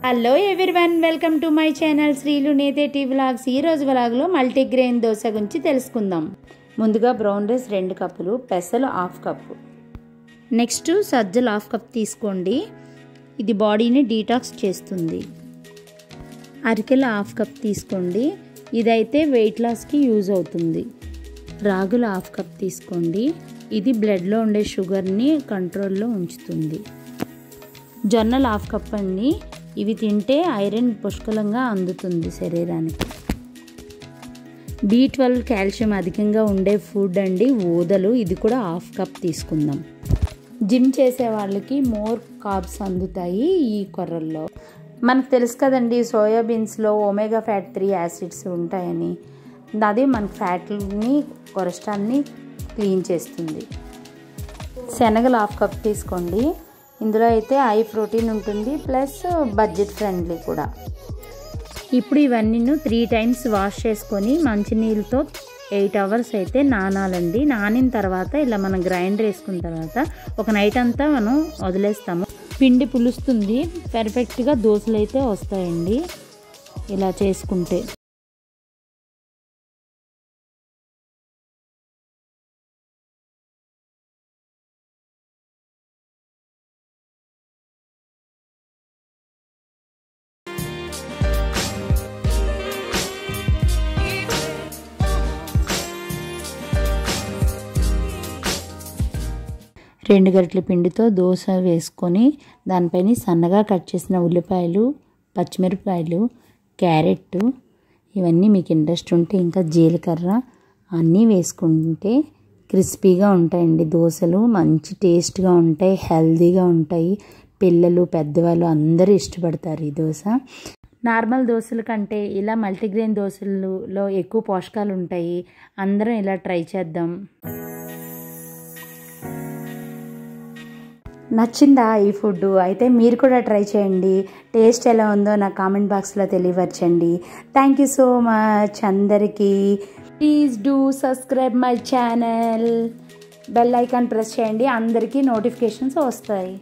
Hello everyone, welcome to my channel Srilu Netheti vlogs. ఈరోజు వ్లాగ్లో multigrain dosa గురించి తెలుసుకుందాం. ముందుగా బ్రౌన్ రైస్ 2 కప్పులు, పెసలు 1/2 కప్పు, నెక్స్ట్ సజ్జలు 1/2 కప్ తీసుకోండి. ఇది బాడీని డీటాక్స్ చేస్తుంది. అరికెలు 1/2 కప్ తీసుకోండి, ఇదైతే వెయిట్ లాస్కి యూజ్ అవుతుంది. రాగులు 1/2 కప్ తీసుకోండి, ఇది బ్లడ్లో ఉండే షుగర్ని కంట్రోల్లో ఉంచుతుంది. జొన్నలు 1/2 కప్ అండి, ఇవి తింటే ఐరన్ పుష్కలంగా అందుతుంది శరీరానికి. B12 కాల్షియం అధికంగా ఉండే ఫుడ్ అండి ఊదలు, ఇది కూడా 1/2 కప్ తీసుకుందాం. జిమ్ చేసే వాళ్ళకి మోర్ కార్బ్స్ అందుతాయి ఈ కొర్రల్లో. మనకు తెలుసు కదండి, సోయాబీన్స్లో ఒమేగా ఫ్యాట్ 3 యాసిడ్స్ ఉంటాయని. అది మన ఫ్యాట్ని కొలెస్ట్రాల్ని క్లీన్ చేస్తుంది. శనగలు 1/2 కప్ తీసుకోండి, ఇందులో అయితే హై ప్రోటీన్ ఉంటుంది, ప్లస్ బడ్జెట్ ఫ్రెండ్లీ కూడా. ఇప్పుడు ఇవన్నీ 3 టైమ్స్ వాష్ చేసుకొని మంచినీళ్ళతో 8 అవర్స్ అయితే నానాలండి. నానిన తర్వాత ఇలా మనం గ్రైండర్ వేసుకున్న తర్వాత ఒక నైట్ అంతా మనం వదిలేస్తాము. పిండి పులుస్తుంది, పర్ఫెక్ట్గా దోశలు అయితే వస్తాయండి ఇలా చేసుకుంటే. రెండు గరిటెల పిండితో దోశ వేసుకొని దానిపైన సన్నగా కట్ చేసిన ఉల్లిపాయలు, పచ్చిమిరపకాయలు, క్యారెట్, ఇవన్నీ మీకు ఇంట్రెస్ట్ ఉంటే ఇంకా జీలకర్ర అన్నీ వేసుకుంటే క్రిస్పీగా ఉంటాయండి దోశలు. మంచి టేస్ట్గా ఉంటాయి, హెల్తీగా ఉంటాయి. పిల్లలు పెద్దవాళ్ళు అందరూ ఇష్టపడతారు ఈ దోశ. నార్మల్ దోశల కంటే ఇలా మల్టీగ్రెయిన్ దోశలలో ఎక్కువ పోషకాలు ఉంటాయి. అందరం ఇలా ట్రై చేద్దాం. నచ్చిందా ఈ ఫుడ్? అయితే మీరు కూడా ట్రై చేయండి. టేస్ట్ ఎలా ఉందో నా కామెంట్ బాక్స్లో తెలియవచ్చండి. థ్యాంక్ యూ సో మచ్ అందరికీ. Please do subscribe my channel. Bell icon press చేయండి, అందరికీ నోటిఫికేషన్స్ వస్తాయి.